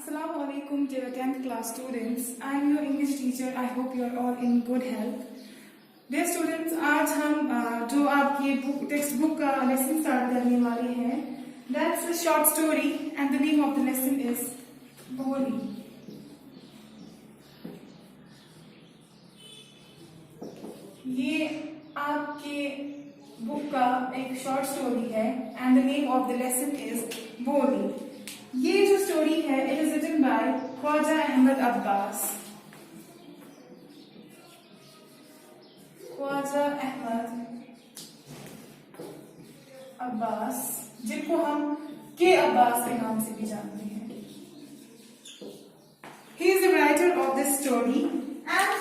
Assalamu alaikum dear 10th class students. I am your English teacher. I hope you are all in good health. Dear students, आज हम जो आपकी text book का lesson start करने वाले हैं, that's a short story and the name of the lesson is Boli. ये आपके बुक का एक शॉर्ट स्टोरी है and the name of the lesson is Boli. ये जो स्टोरी है it is written by Khwaja Ahmad Abbas. Khwaja Ahmad Abbas, जिनको हम के अब्बास के नाम से भी जानते हैं। He is the writer of this story and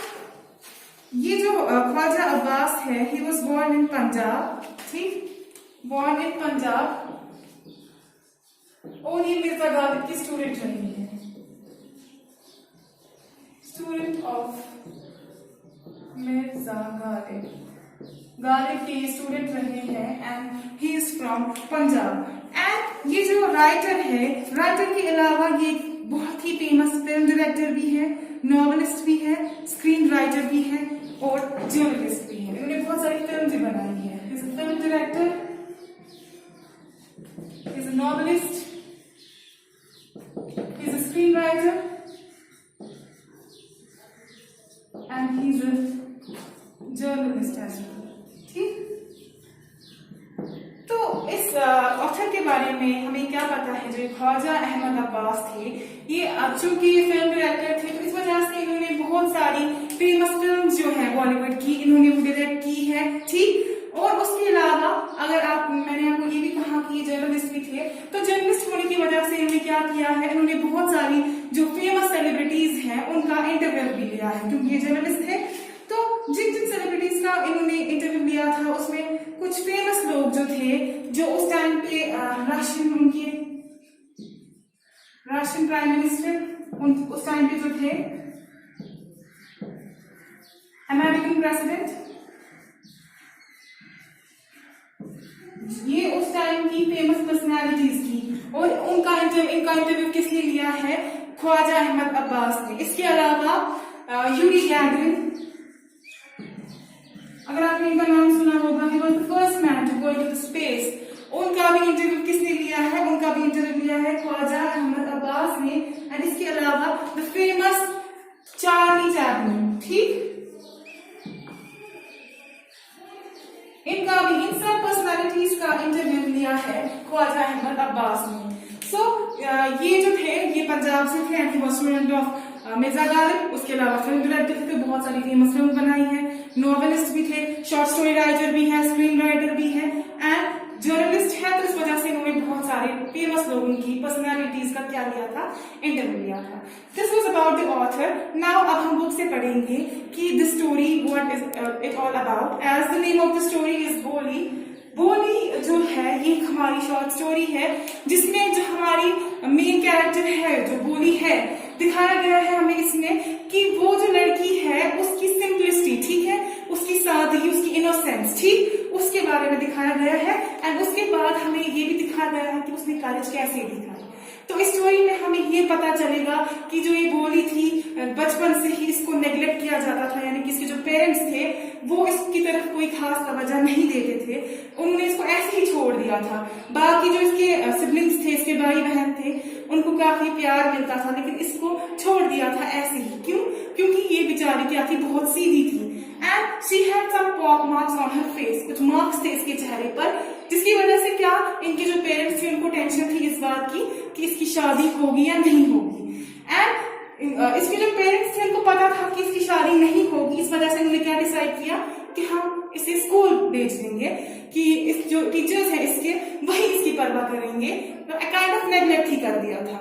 ये जो ख्वाजा अब्बास है, he was born in Punjab. ठीक, बोर्न इन पंजाब और ये मिर्जा गालिब की स्टूडेंट रही है, स्टूडेंट ऑफ मिर्जा गालिब के स्टूडेंट रहे हैं and he is from Punjab. And ये जो राइटर है, राइटर के अलावा ये बहुत ही फेमस फिल्म डायरेक्टर भी है, नॉवेलिस्ट भी है, स्क्रीन राइटर भी है और जर्नलिस्ट भी है। इन्होंने बहुत सारी फिल्म भी बनाई है। Is a film director, is a novelist, he's a screenwriter and he's a journalist as well. ठीक, तो इस ऑथर के बारे में हमें क्या पता है? जो ख्वाजा अहमद अब्बास थे, ये चूंकि ये फिल्म डायरेक्टर थे तो इस वजह से इन्होंने बहुत सारी फेमस फिल्म्स जो है बॉलीवुड की, इन्होंने डायरेक्ट की है। ठीक, और उसके अलावा अगर मैंने आपको ये भी कहा कि ये जर्नलिस्ट भी थे, तो जर्नलिस्ट होने की वजह से इन्होंने क्या किया है, इन्होंने बहुत सारी जो फेमस सेलिब्रिटीज हैं उनका इंटरव्यू भी लिया है। क्योंकि ये जर्नलिस्ट थे तो जिन जिन सेलिब्रिटीज का इन्होंने इंटरव्यू लिया था उसमें कुछ फेमस लोग जो थे, जो उस टाइम पे राशियन प्राइम मिनिस्टर उस टाइम पे जो थे, अमेरिकन प्रेसिडेंट, ये उस टाइम की फेमस पर्सनालिटीज थी और इनका इंटरव्यू किस लिए लिया है? ख्वाजा अहमद अब्बास ने। इसके अलावा यूरी गैगरिन, अगर आपने इनका नाम सुना होगा, he was the first man to go into space, उनका भी इंटरव्यू किसने लिया है? उनका भी इंटरव्यू लिया है ख्वाजा अहमद अब्बास ने। एंड इसके अलावा द फेमस चार्ली चैपलिन, ठीक, इनका भी, इन सब पर्सनालिटीज का इंटरव्यू लिया है ख्वाजा अहमद अब्बास ने। ये जो थे ये पंजाब से थे and he was student of Mirza Ghalib. उसके अलावा फिल्म डायरेक्टर थे, बहुत सारी फेमस फिल्म बनाई है, नॉवेलिस्ट भी थे, शॉर्ट स्टोरी राइटर भी है, स्क्रीन राइटर भी है एंड जर्नलिस्ट है। तो इस वजह से इन्होंने बहुत सारे फेमस लोगों की पर्सनालिटीज का क्या लिया था? इंटरव्यू लिया था। This was about the author. Now अब हम बुक से पढ़ेंगे कि the story what is it all about. As the name of the story is Bholi. Bholi जो है ये हमारी शॉर्ट स्टोरी है जिसमें जो हमारी मेन कैरेक्टर है, जो बोली है, दिखाया गया है हमें इसमें कि वो जो लड़की है उसकी सिंपलिसिटी, ठीक है, उसकी सादगी, उसकी इनोसेंस, ठीक, उसके बारे में दिखाया गया है। एंड उसके बाद हमें ये भी दिखाया गया है कि उसने करेज कैसे दिखाई। तो इस स्टोरी में हमें ये पता चलेगा कि जो ये बोली थी बचपन से ही इसको नेग्लेक्ट किया जाता था, यानी कि इसके जो पेरेंट्स थे वो इसकी तरफ कोई खास तवज्जो नहीं देते थे, उन्होंने इसको ऐसे ही छोड़ दिया था। बाकी जो इसके सिबलिंग्स थे, इसके भाई बहन थे, उनको काफी प्यार मिलता था, लेकिन इसको छोड़ दिया था ऐसे ही। क्यों? क्योंकि ये बेचारी क्या थी, बहुत सीधी थी and she had some pock marks on her face, कुछ मार्क्स थे इसके चेहरे पर, जिसकी वजह से क्या, इनके जो पेरेंट्स थे उनको टेंशन थी इस बात की कि इसकी शादी होगी या नहीं होगी। एंड इसके जो पेरेंट्स थे उनको पता था कि इसकी शादी नहीं होगी, इस वजह से उन्होंने क्या डिसाइड किया कि हम इसे स्कूल भेज देंगे, कि इस जो टीचर्स हैं इसके वही इसकी परवाह करेंगे। तो काइंड ऑफ नेग्लेक्ट ही कर दिया था।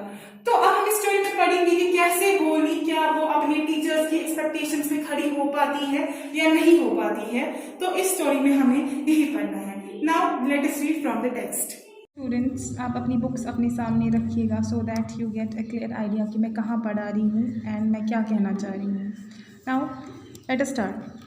तो अब हम इस स्टोरी में पढ़ेंगे कि कैसे बोली, क्या वो अपने टीचर्स की एक्सपेक्टेशंस में खड़ी हो पाती है या नहीं हो पाती है। तो इस स्टोरी में हमें यही पढ़ना है। Now let us read from the text. Students, आप अपनी बुक्स अपने सामने रखिएगा so that you get a clear idea कि मैं कहाँ पढ़ा रही हूँ एंड मैं क्या कहना चाह रही हूँ। Now let us start.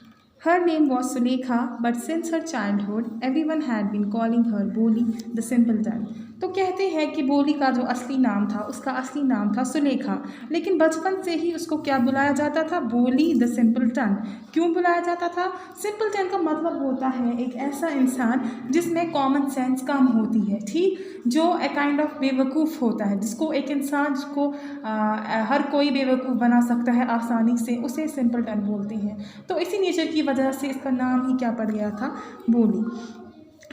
Her name was Sulekha, but since her childhood, everyone had been calling her Boli the simpleton. तो कहते हैं कि बोली का जो असली नाम था, उसका असली नाम था सुलेखा, लेकिन बचपन से ही उसको क्या बुलाया जाता था? बोली द सिंपलटन। क्यों बुलाया जाता था? सिंपलटन का मतलब होता है एक ऐसा इंसान जिसमें कॉमन सेंस कम होती है, ठीक, जो ए काइंड ऑफ बेवकूफ़ होता है, जिसको एक इंसान जिसको हर कोई बेवकूफ़ बना सकता है आसानी से, उसे सिंपलटन बोलते हैं। तो इसी नेचर की वजह से इसका नाम ही क्या पड़ गया था? बोली।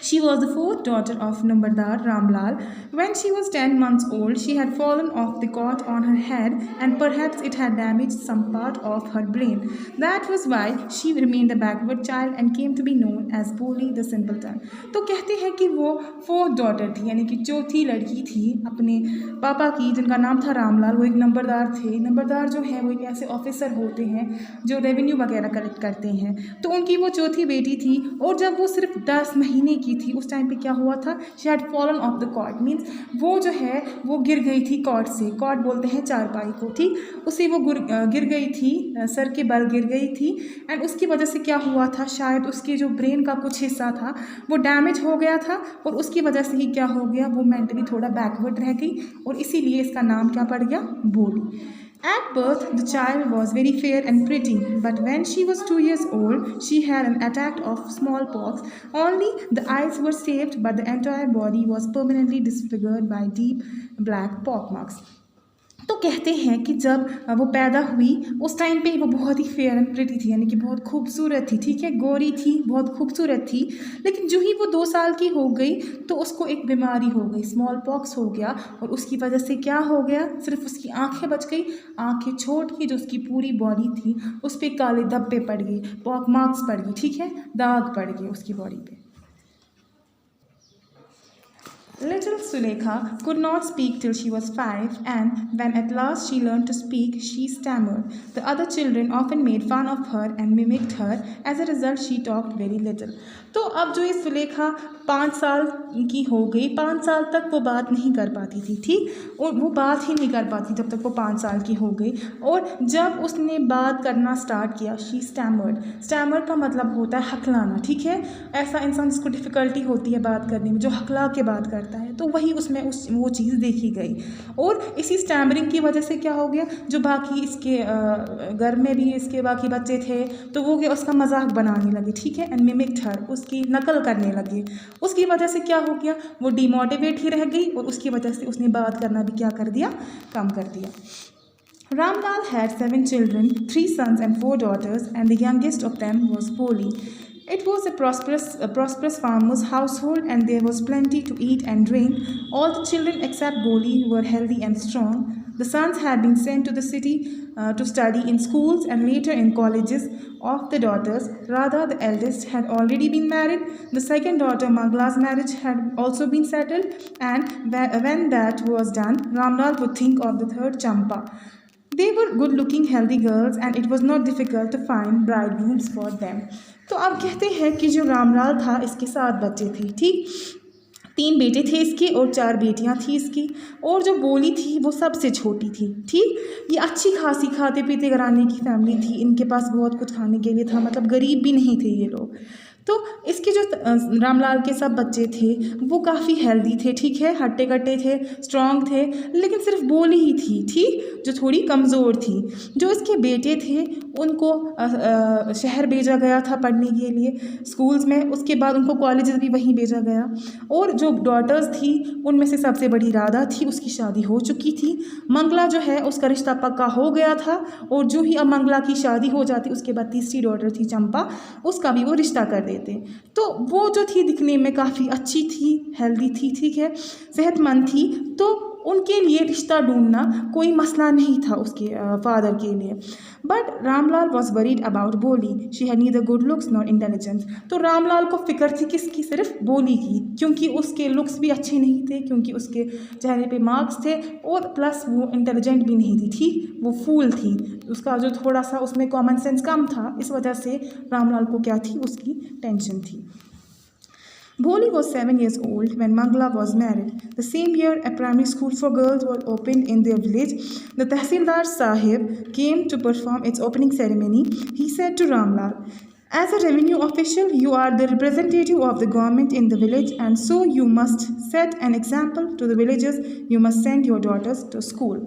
She was the fourth daughter of Nambardar Ramlal. When she was 10 months old, she had fallen off the cot on her head and perhaps it had damaged some part of her brain. That was why she remained a backward child and came to be known as Boli the Simpleton. तो कहते हैं कि वो fourth daughter थी, यानी कि चौथी लड़की थी अपने पापा की, जिनका नाम था रामलाल। वो एक नंबरदार थे। नंबरदार जो है वो एक ऐसे ऑफिसर होते हैं जो रेवेन्यू वगैरह कलेक्ट करते हैं। तो उनकी वो चौथी बेटी थी और जब वो सिर्फ 10 महीने की थी उस टाइम पे क्या हुआ था? She had fallen off the cot, means वो जो है वो गिर गई थी कॉट से। कॉट बोलते हैं चारपाई को, ठीक, उसे वो गिर गई थी, सर के बल गिर गई थी। एंड उसकी वजह से क्या हुआ था? शायद उसके जो ब्रेन का कुछ हिस्सा था वो डैमेज हो गया था और उसकी वजह से ही क्या हो गया? वो मेंटली थोड़ा बैकवर्ड रह गई और इसीलिए इसका नाम क्या पड़ गया? बोली। At birth, the child was very fair and pretty, but when she was 2 years old, she had an attack of smallpox. Only the eyes were saved, but the entire body was permanently disfigured by deep black pockmarks. तो कहते हैं कि जब वो पैदा हुई उस time पे वो बहुत ही फेयर एंड प्रिटी थी, यानी कि बहुत खूबसूरत थी, ठीक है, गोरी थी, बहुत खूबसूरत थी। लेकिन जो ही वो 2 साल की हो गई तो उसको एक बीमारी हो गई, स्मॉल पॉक्स हो गया और उसकी वजह से क्या हो गया? सिर्फ उसकी आंखें बच गई, आंखें छोड़ के जो उसकी पूरी बॉडी थी उस पर काले धब्बे पड़ गए, पॉक मार्क्स पड़ गई, ठीक है, दाग पड़ गए उसकी बॉडी पे। Little Sulekha could not speak till she was 5, and when at last she learned to speak, she stammered. The other children often made fun of her and mimicked her. As a result, she talked very little. तो अब जो ये सुलेखा 5 साल की हो गई, 5 साल तक वो बात नहीं कर पाती थी, ठीक, और वो बात ही नहीं कर पाती जब तक वो 5 साल की हो गई। और जब उसने बात करना स्टार्ट किया, शी स्टैमर्ड। स्टैमर का मतलब होता है हकलाना, ठीक है, ऐसा इंसान जिसको डिफ़िकल्टी होती है बात करने में, जो हकला के बात करता है, तो वही उसमें वो चीज़ देखी गई। और इसी स्टैमरिंग की वजह से क्या हो गया? जो बाकी इसके घर में भी इसके बाकी बच्चे थे तो वो उसका मजाक बनाने लगे, ठीक है, एंड मिमिक्ड हर, उसकी नकल करने लगे। उसकी वजह से क्या हो गया? वो डिमोटिवेट ही रह गई और उसकी वजह से उसने बात करना भी क्या कर दिया? कम कर दिया। Ramlal had 7 children, 3 sons and 4 daughters, and the youngest of them was Boli. It was a prosperous farmer's household, and there was plenty to eat and drink. All the children except Boli were healthy and strong. The sons had been sent to the city to study in schools and later in colleges. Of the daughters, Radha, the eldest, had already been married. The second daughter, Mangla's marriage had also been settled, and when that was done, Ramlal would think of the third, Champa. They were good-looking, healthy girls, and it was not difficult to find bridegrooms for them. तो अब कहते हैं कि जो रामलाल था इसके 7 बच्चे थे, ठीक, 3 बेटे थे इसके और 4 बेटियां थी इसकी, और जो बोली थी वो सबसे छोटी थी, ठीक। ये अच्छी खासी खाते पीते घराने की फैमिली थी, इनके पास बहुत कुछ खाने के लिए था, मतलब गरीब भी नहीं थे ये लोग। तो इसके जो रामलाल के सब बच्चे थे वो काफ़ी हेल्दी थे, ठीक है, हट्टे कट्टे थे, स्ट्रॉन्ग थे, लेकिन सिर्फ बोली ही थी, ठीक, जो थोड़ी कमज़ोर थी। जो इसके बेटे थे उनको शहर भेजा गया था पढ़ने के लिए स्कूल्स में, उसके बाद उनको कॉलेजेस भी वहीं भेजा गया। और जो डॉटर्स थी उनमें से सबसे बड़ी राधा थी, उसकी शादी हो चुकी थी। मंगला जो है उसका रिश्ता पक्का हो गया था, और जो ही अब मंगला की शादी हो जाती उसके बाद तीसरी डॉटर थी चंपा, उसका भी वो रिश्ता कर देते। तो वो जो थी दिखने में काफ़ी अच्छी थी, हेल्दी थी, ठीक है, सेहतमंद थी, तो उनके लिए रिश्ता ढूंढना कोई मसला नहीं था उसके फादर के लिए। But Ramlal was worried about Bholi, she had neither good looks not intelligence. तो रामलाल को फिक्र थी किसकी? सिर्फ बोली की, क्योंकि उसके लुक्स भी अच्छे नहीं थे, क्योंकि उसके चेहरे पे मार्क्स थे, और प्लस वो इंटेलिजेंट भी नहीं थी, ठीक, वो फूल थी, उसका जो थोड़ा सा उसमें कॉमन सेंस कम था, इस वजह से रामलाल को क्या थी? उसकी टेंशन थी। Boli was 7 years old when Mangla was married. The same year, a primary school for girls was opened in their village. The Tahsildar Sahib came to perform its opening ceremony. He said to Ramlal, As a revenue official, you are the representative of the government in the village, and so you must set an example to the villagers. You must send your daughters to school.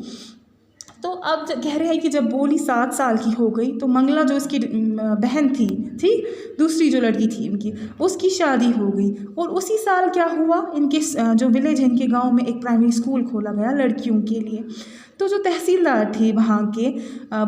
तो अब कह रहे हैं कि जब बोली 7 साल की हो गई तो मंगला जो उसकी बहन थी, ठीक, दूसरी जो लड़की थी इनकी, उसकी शादी हो गई। और उसी साल क्या हुआ, इनके जो विलेज है, इनके गांव में एक प्राइमरी स्कूल खोला गया लड़कियों के लिए। तो जो तहसीलदार थे वहाँ के,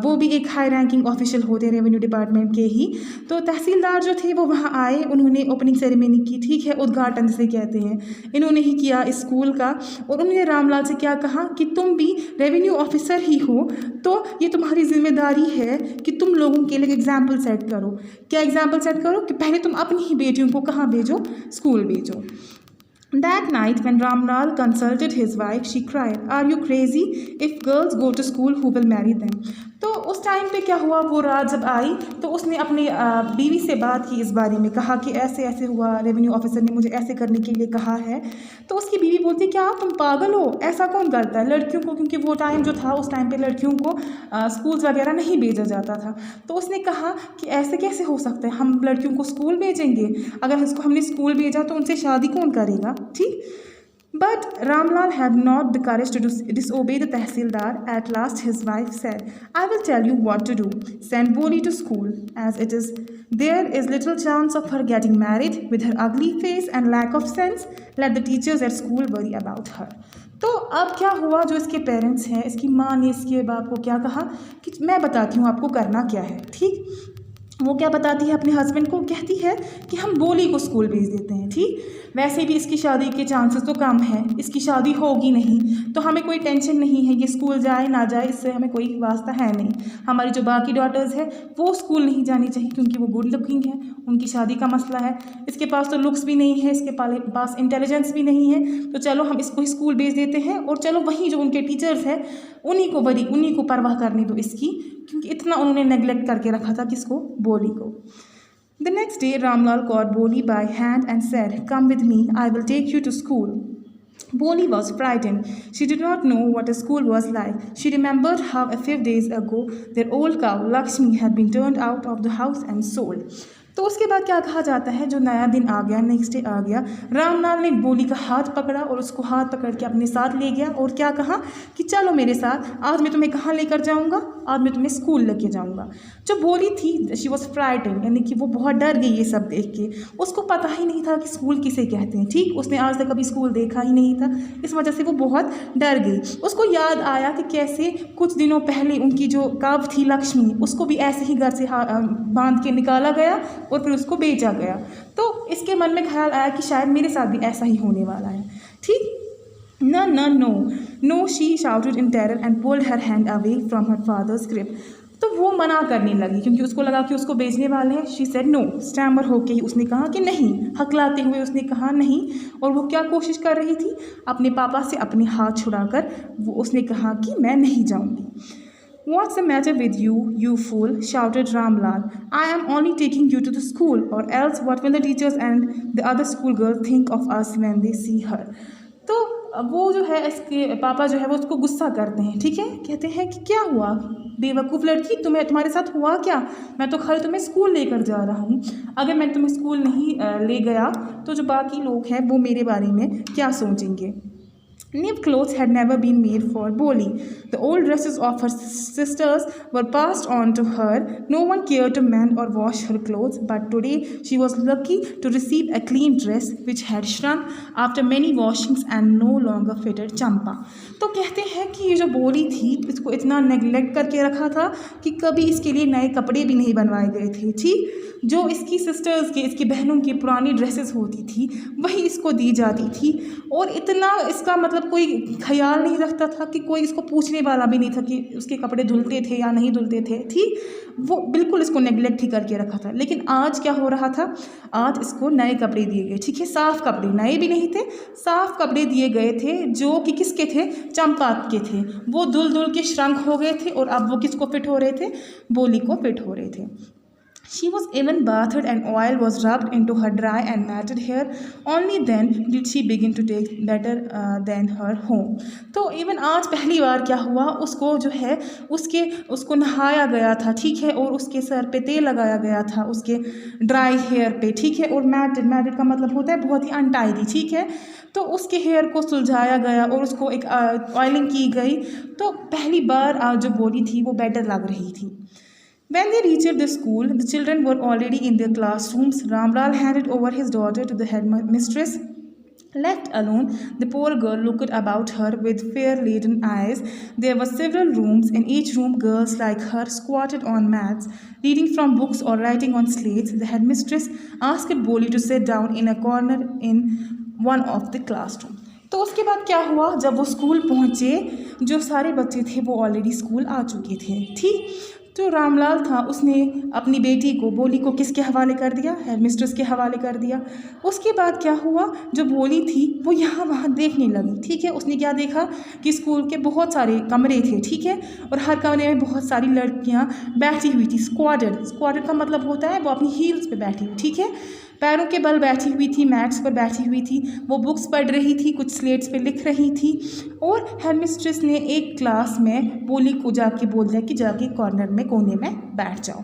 वो भी एक हाई रैंकिंग ऑफिशियल होते रेवेन्यू डिपार्टमेंट के ही। तो तहसीलदार जो थे वो वहाँ आए, उन्होंने ओपनिंग सेरेमनी की, ठीक है, उद्घाटन से कहते हैं, इन्होंने ही किया इस स्कूल का। और उन्होंने रामलाल से क्या कहा कि तुम भी रेवेन्यू ऑफिसर ही हो, तो ये तुम्हारी जिम्मेदारी है कि तुम लोगों के लिए एग्जाम्पल सेट करो। क्या एग्जाम्पल सेट करो कि पहले तुम अपनी ही बेटियों को कहाँ भेजो, स्कूल भेजो। That night, when Ramlal consulted his wife, she cried, "Are you crazy? If girls go to school, who will marry them?" तो उस टाइम पे क्या हुआ, वो रात जब आई तो उसने अपनी बीवी से बात की, इस बारे में कहा कि ऐसे ऐसे हुआ, रेवेन्यू ऑफिसर ने मुझे ऐसे करने के लिए कहा है। तो उसकी बीवी बोलती, क्या तुम पागल हो, ऐसा कौन करता है लड़कियों को, क्योंकि वो टाइम जो था उस टाइम पे लड़कियों को स्कूल्स वगैरह नहीं भेजा जाता था। तो उसने कहा कि ऐसे कैसे हो सकता है, हम लड़कियों को स्कूल भेजेंगे, अगर उसको हमने स्कूल भेजा तो उनसे शादी कौन करेगा, ठीक। But Ramlal had not the courage to disobey the Tehsildar. At last his wife said, "I will tell you what to do. Send Boli to school, as it is. There is little chance of her getting married with her ugly face and lack of sense. Let the teachers at school worry about her." तो अब क्या हुआ, जो इसके parents हैं, इसकी माँ ने इसके बाप को क्या कहा कि मैं बताती हूँ आपको करना क्या है, ठीक। वो क्या बताती है अपने हस्बैंड को, कहती है कि हम बोली को स्कूल भेज देते हैं, ठीक। वैसे भी इसकी शादी के चांसेस तो कम है, इसकी शादी होगी नहीं, तो हमें कोई टेंशन नहीं है, ये स्कूल जाए ना जाए इससे हमें कोई वास्ता है नहीं। हमारी जो बाकी डॉटर्स है वो स्कूल नहीं जानी चाहिए क्योंकि वो गुड लुकिंग है, उनकी शादी का मसला है। इसके पास तो लुक्स भी नहीं है, इसके पास इंटेलिजेंस भी नहीं है, तो चलो हम इसको स्कूल भेज देते हैं। और चलो वहीं जो उनके टीचर्स हैं उन्हीं को परवाह करने दो इसकी, क्योंकि इतना उन्होंने नेगलेक्ट करके रखा था किसको, बोली को। The next day, Ramlal caught Boli by hand and said, "Come with me, I will take you to school." Boli was frightened. She did not know what a school was like. She remembered how a few days ago their old cow, Lakshmi, had been turned out of the house and sold. तो उसके बाद क्या कहा जाता है, जो नया दिन आ गया, नेक्स्ट डे आ गया, रामलाल ने बोली का हाथ पकड़ा और उसको हाथ पकड़ के अपने साथ ले गया और क्या कहा कि चलो मेरे साथ, आज मैं तुम्हें कहाँ लेकर जाऊँगा, आज मैं तुम्हें स्कूल लेके जाऊँगा। जो बोली थी, शी वॉज फ्राइटेंड, यानी कि वो बहुत डर गई ये सब देख के। उसको पता ही नहीं था कि स्कूल किसे कहते हैं, ठीक, उसने आज तक कभी स्कूल देखा ही नहीं था, इस वजह से वो बहुत डर गई। उसको याद आया कि कैसे कुछ दिनों पहले उनकी जो काव थी लक्ष्मी, उसको भी ऐसे ही घर से बांध के निकाला गया और फिर उसको बेचा गया। तो इसके मन में ख्याल आया कि शायद मेरे साथ भी ऐसा ही होने वाला है, ठीक। No, she shouted in terror and pulled her hand away from her father's grip. तो वो मना करने लगी क्योंकि उसको लगा कि उसको बेचने वाले हैं। She said no, स्टैमर होके ही उसने कहा कि नहीं, हकलाते हुए उसने कहा नहीं। और वो क्या कोशिश कर रही थी, अपने पापा से अपने हाथ छुड़ाकर वो उसने कहा कि मैं नहीं जाऊँगी। "What's the matter with you, you fool?" shouted Ramlal. "I am only taking you to the school, or else what will the teachers and the other school girls think of us when they see her?" तो वो जो है, इसके पापा जो है वो उसको गुस्सा करते हैं, ठीक है, कहते हैं कि क्या हुआ बेवकूफ़ लड़की, तुम्हारे साथ हुआ क्या, मैं तो खाली तुम्हें स्कूल लेकर जा रहा हूँ, अगर मैं तुम्हें स्कूल नहीं ले गया तो जो बाकी लोग हैं वो मेरे बारे में क्या सोचेंगे। New clothes had never been made for Boli. The old dresses of her sisters were passed on to her. No one cared to mend or wash her clothes, but today she was lucky to receive a clean dress which had shrunk after many washings and no longer fitted Champa. तो कहते हैं कि ये जो बोली थी इसको इतना नेगलेक्ट करके रखा था कि कभी इसके लिए नए कपड़े भी नहीं बनवाए गए थे, ठीक। जो इसकी सिस्टर्स के, इसकी बहनों की पुरानी ड्रेसेस होती थी वही इसको दी जाती थी। और इतना इसका मतलब कोई ख्याल नहीं रखता था कि कोई इसको पूछने वाला भी नहीं था कि उसके कपड़े धुलते थे या नहीं धुलते थे, ठीक। वो बिल्कुल इसको नेगलेक्ट ही करके रखा था। लेकिन आज क्या हो रहा था, आज इसको नए कपड़े दिए गए, ठीक है, साफ़ कपड़े, नए भी नहीं थे, साफ़ कपड़े दिए गए थे जो कि किसके थे, चंपा के थे। वो धुल के श्रंक हो गए थे और अब वो किसको फिट हो रहे थे, बोली को फिट हो रहे थे। She was even bathed and oil was rubbed into her dry and matted hair. Only then did she begin to take better than her home. तो इवन आज पहली बार क्या हुआ, उसको जो है उसको नहाया गया था, ठीक है, और उसके सर पे तेल लगाया गया था उसके ड्राई हेयर पे, ठीक है, और मैटेड का मतलब होता है बहुत ही अनटाइडी, ठीक है, तो उसके हेयर को सुलझाया गया और उसको एक ऑयलिंग की गई। तो पहली बार जो बॉडी थी वो बेटर लग रही थी। When they reached the school, the children were already in their classrooms. Ramlal handed over his daughter to the headmistress. Left alone, the poor girl looked about her with fear-laden eyes. There were several rooms. In each room, girls like her squatted on mats, reading from books or writing on slates. The headmistress asked Boli to sit down in a corner in one of the classrooms. तो उसके बाद क्या हुआ, जब वो school पहुँचे, जो सारे बच्चे थे वो ऑलरेडी स्कूल आ चुके थे, ठीक। जो रामलाल था उसने अपनी बेटी को, बोली को किसके हवाले कर दिया, हेडमिस्ट्रेस के हवाले कर दिया। उसके बाद क्या हुआ, जो बोली थी वो यहाँ वहाँ देखने लगी, ठीक है। उसने क्या देखा कि स्कूल के बहुत सारे कमरे थे, ठीक है, और हर कमरे में बहुत सारी लड़कियाँ बैठी हुई थी, स्क्वाडेड का मतलब होता है वो अपनी हील्स पे बैठी हुई, ठीक है, पैरों के बल बैठी हुई थी, मैट्स पर बैठी हुई थी, वो बुक्स पढ़ रही थी, कुछ स्लेट्स पे लिख रही थी। और हेडमिस्ट्रेस ने एक क्लास में बोली को जाके बोल दिया कि जाके कॉर्नर में कोने में बैठ जाओ।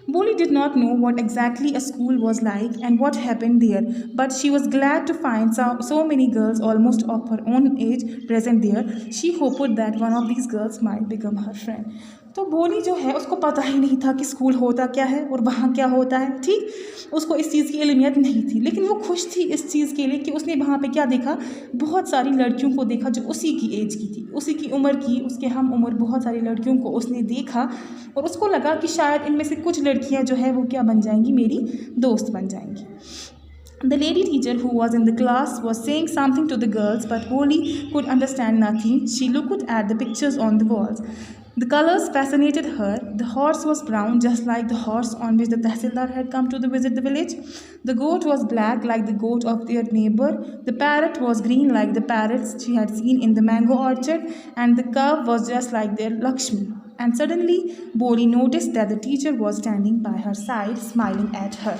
Boli did not know what exactly a school was like and what happened there, but she was glad to find so many girls almost of her own age present there. She hoped that one of these girls might become her friend. तो बोली जो है उसको पता ही नहीं था कि school होता क्या है और वहाँ क्या होता है, ठीक, उसको इस चीज़ की इल्मियत नहीं थी, लेकिन वो खुश थी इस चीज़ के लिए कि उसने वहाँ पे क्या देखा, बहुत सारी लड़कियों को देखा जो उसी की एज की थी, उसी की उम्र की, उसके हम उम्र बहुत सारी लड़कियों को उसने देखा और उसको लगा कि शायद इनमें से कुछ लड़कियाँ जो है वो क्या बन जाएंगी, मेरी दोस्त बन जाएंगी। The lady teacher who was in the class was saying something to the girls, but Boli could understand nothing. She looked at the pictures on the walls. The colors fascinated her. The horse was brown, just like the horse on which the Tahsildar had come to visit the village. The goat was black, like the goat of their neighbor. The parrot was green, like the parrots she had seen in the mango orchard. And the cow was just like their Lakshmi. And suddenly, Boli noticed that the teacher was standing by her side, smiling at her.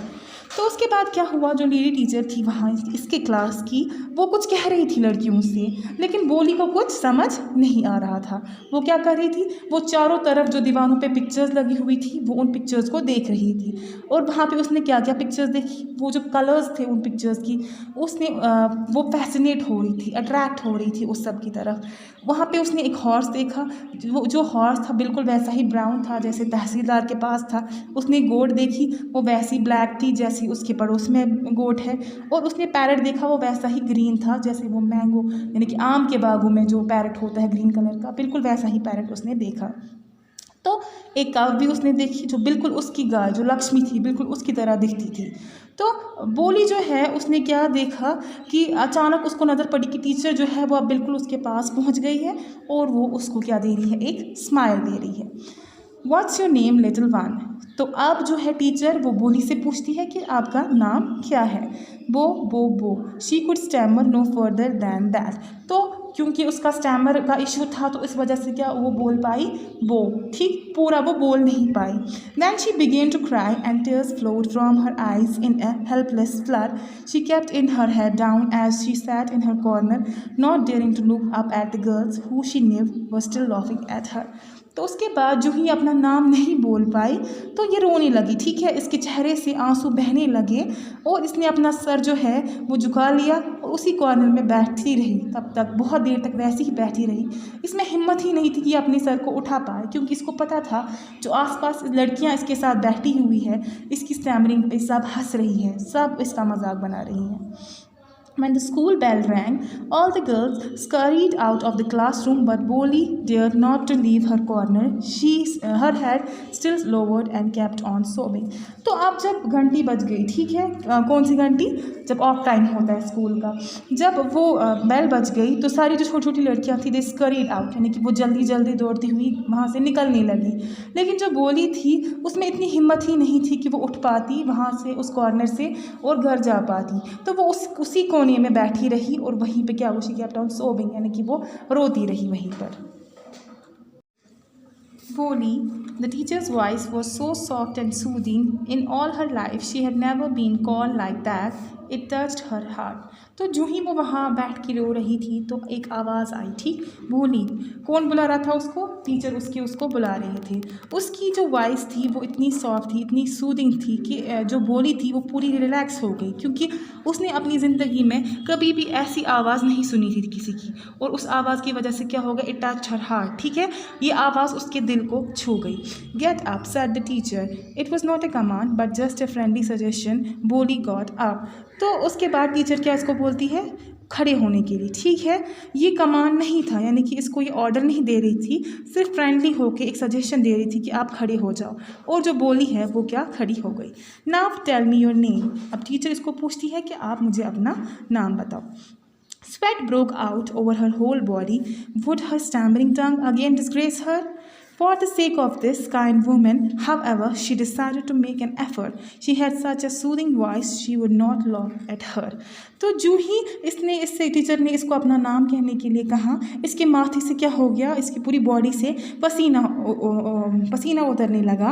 तो उसके बाद क्या हुआ, जो lady teacher थी वहाँ इसके class की, वो कुछ कह रही थी लड़कियों से, लेकिन बोली को कुछ समझ नहीं आ रहा था। वो क्या कर रही थी, वो चारों तरफ जो दीवारों पे पिक्चर्स लगी हुई थी वो उन पिक्चर्स को देख रही थी। और वहाँ पे उसने क्या क्या पिक्चर्स देखी, वो जो कलर्स थे उन पिक्चर्स की, उसने वो फैसिनेट हो रही थी, अट्रैक्ट हो रही थी उस सब की तरफ। वहाँ पे उसने एक हॉर्स देखा, जो हॉर्स था बिल्कुल वैसा ही ब्राउन था जैसे तहसीलदार के पास था। उसने गोट देखी, वो वैसी ब्लैक थी जैसी उसके पड़ोस में गोट है। और उसने पैरट देखा, वो वैसा ही ग्रीन था जैसे वो मैंगो यानी कि आम के बागों में जो पैरट होता है ग्रीन कलर का, बिल्कुल वैसा ही पैरट उसने देखा। तो एक काव भी उसने देखी जो बिल्कुल उसकी गाय जो लक्ष्मी थी बिल्कुल उसकी तरह दिखती थी। तो बोली जो है उसने क्या देखा कि अचानक उसको नज़र पड़ी कि टीचर जो है वो अब बिल्कुल उसके पास पहुंच गई है और वो उसको क्या दे रही है, एक स्माइल दे रही है। What's your name little one. तो अब जो है टीचर वो बोली से पूछती है कि आपका नाम क्या है। बो she could stammer no further than that. तो क्योंकि उसका स्टैमर का इशू था तो इस वजह से क्या वो बोल पाई, वो ठीक पूरा वो बोल नहीं पाई। Then she began to cry and tears flowed from her eyes in a helpless flood. She kept in her head down as she sat in her corner, not daring to look up at the girls who she knew were still laughing at her. तो उसके बाद जो ही अपना नाम नहीं बोल पाई तो ये रोने लगी, ठीक है, इसके चेहरे से आंसू बहने लगे और इसने अपना सर जो है वो झुका लिया और उसी कॉर्नर में बैठती रही। तब तक बहुत देर तक वैसे ही बैठी रही। इसमें हिम्मत ही नहीं थी कि अपने सर को उठा पाए, क्योंकि इसको पता था जो आसपास लड़कियां इसके साथ बैठी हुई है इसकी स्टैमरिंग पे सब हंस रही हैं, सब इसका मजाक बना रही हैं। When the school bell rang, all the girls scurried out of the classroom, but Boli dared not to leave her corner. Her head still lowered and kept on sobbing. तो अब जब घंटी बज गई, ठीक है, कौन सी घंटी, जब ऑफ टाइम होता है स्कूल का, जब वो बेल बज गई तो सारी जो छोटी छोटी लड़कियां थी दे स्करीड आउट, यानी कि वो जल्दी जल्दी दौड़ती हुई वहाँ से निकलने लगी। लेकिन जो बोली थी उसमें इतनी हिम्मत ही नहीं थी कि वो उठ पाती वहाँ से उस कॉर्नर से और घर जा पाती। तो वो उसी कोने में बैठी रही और वहीं पे क्या शी केप्ट ऑन सोबिंग, यानी कि वो रोती रही वहीं पर। Slowly, the teacher's voice was so soft and soothing. In all her life, she had never been called like that. It touched her heart. तो जो ही वो वहाँ बैठ के रो रही थी तो एक आवाज़ आई, ठीक, बोली। कौन बुला रहा था उसको? टीचर उसको बुला रहे थे। उसकी जो वॉइस थी वो इतनी सॉफ्ट थी, इतनी सूदिंग थी कि जो बोली थी वो पूरी रिलैक्स हो गई, क्योंकि उसने अपनी ज़िंदगी में कभी भी ऐसी आवाज़ नहीं सुनी थी किसी की। और उस आवाज़ की वजह से क्या हो गया? इट टच हर हार्ट, ठीक है, ये आवाज़ उसके दिल को छू गई। Get up said the teacher. It was not a command but just a friendly suggestion. बोली गॉट अप। तो उसके बाद टीचर क्या इसको बोलती है? खड़े होने के लिए, ठीक है। ये कमांड नहीं था, यानी कि इसको ये ऑर्डर नहीं दे रही थी, सिर्फ फ्रेंडली होके एक सजेशन दे रही थी कि आप खड़े हो जाओ। और जो बोली है वो क्या? खड़ी हो गई। Now tell me your name. अब टीचर इसको पूछती है कि आप मुझे अपना नाम बताओ। Sweat broke out over her whole body. Would her stammering tongue again disgrace her? For the sake of this kind woman, however, she decided to make an effort. She had such a soothing voice, she would not laugh at her. तो जो ही इससे teacher ने इसको अपना नाम कहने के लिए कहा, इसके माथे से क्या हो गया? इसकी पूरी बॉडी से पसीना उतरने लगा।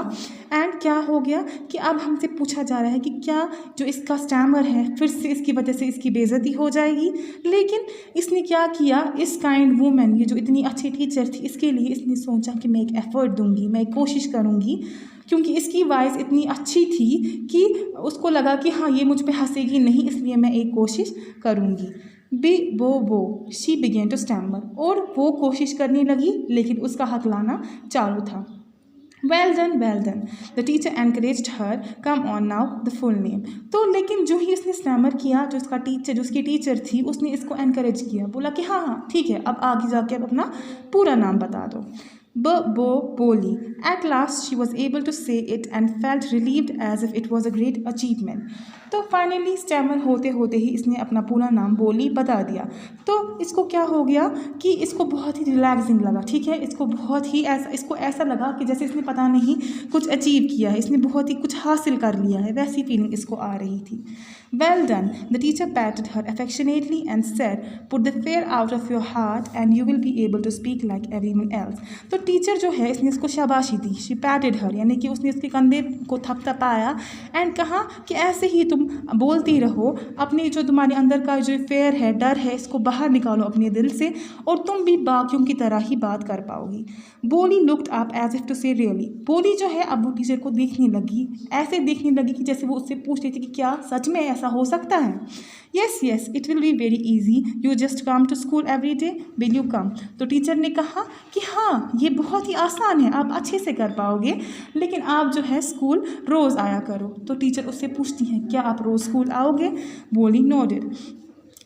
एंड क्या हो गया कि अब हमसे पूछा जा रहा है कि क्या जो इसका स्टैमर है फिर से इसकी वजह से इसकी बेइज्जती हो जाएगी। लेकिन इसने क्या किया? इस काइंड वूमेन, ये जो इतनी अच्छी टीचर थी, इसके लिए इसने सोचा कि मैं एक एफ़र्ट दूंगी, मैं कोशिश करूंगी, क्योंकि इसकी वॉइस इतनी अच्छी थी कि उसको लगा कि हाँ, ये मुझ पे हंसेगी नहीं, इसलिए मैं एक कोशिश करूंगी। बो शी बिगेन टू स्टैमर। और वो कोशिश करने लगी, लेकिन उसका हकलाना चालू था। Well done, well done. The teacher encouraged her. Come on now, the full name. तो लेकिन जो ही इसने स्टैमर किया, जो उसकी टीचर थी, उसने इसको एनकरेज किया, बोला कि हाँ ठीक है, अब आगे जाके अब अपना पूरा नाम बता दो। Boli. At last she was able to say it and felt relieved as if it was a great achievement. तो फाइनली स्टैमर होते होते ही इसने अपना पूरा नाम बोली बता दिया। तो इसको क्या हो गया कि इसको बहुत ही रिलैक्सिंग लगा, ठीक है, इसको ऐसा लगा कि जैसे इसने पता नहीं कुछ अचीव किया है, इसने बहुत ही कुछ हासिल कर लिया है, वैसी फीलिंग इसको आ रही थी। Well done. The teacher patted her affectionately and said, put the fear out of your heart and you will be able to speak like everyone else. तो टीचर जो है इसने इसको शाबाशी दी। She patted her, यानी कि उसने इसके कंधे को थपथपाया एंड कहा कि ऐसे ही तुम बोलती रहो, अपने जो तुम्हारे अंदर का जो फेयर है, डर है, इसको बाहर निकालो अपने दिल से और तुम भी बाकियों की तरह ही बात कर पाओगी। Bholi looked up as if to say really. Bholi जो है अब वो टीचर को देखने लगी, ऐसे देखने लगी कि जैसे वो उससे पूछ रही थी कि क्या सच में ऐसा हो सकता है। yes, it will be very easy. You just come to school every day. Will you come? तो टीचर ने कहा कि हाँ, ये बहुत ही आसान है, आप अच्छे से कर पाओगे, लेकिन आप जो है स्कूल रोज़ आया करो। तो टीचर उससे पूछती है क्या आप रोज़ स्कूल आओगे? बोली नोडेड।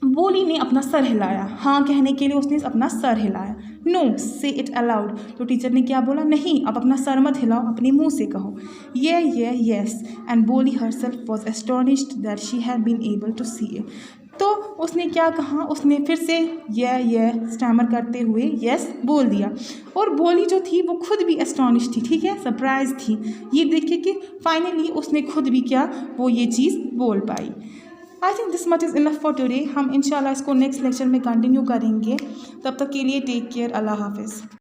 बोली ने अपना सर हिलाया, हाँ कहने के लिए उसने अपना सर हिलाया। नो से इट अलाउड। तो टीचर ने क्या बोला? नहीं, अब अपना सर मत हिलाओ, अपने मुंह से कहो yes. And Bholi herself was astonished that she had been able to see it. तो उसने क्या कहा? उसने फिर से ये स्टैमर करते हुए यस बोल दिया। और बोली जो थी वो खुद भी एस्टोनिश थी, ठीक है, सरप्राइज थी ये देख के कि फाइनली उसने खुद भी क्या वो ये चीज़ बोल पाई। I think this much is enough for today. हम इंशाल्लाह इसको नेक्स्ट लेक्चर में कंटिन्यू करेंगे। तब तक के लिए टेक केयर, अल्लाह हाफिज़।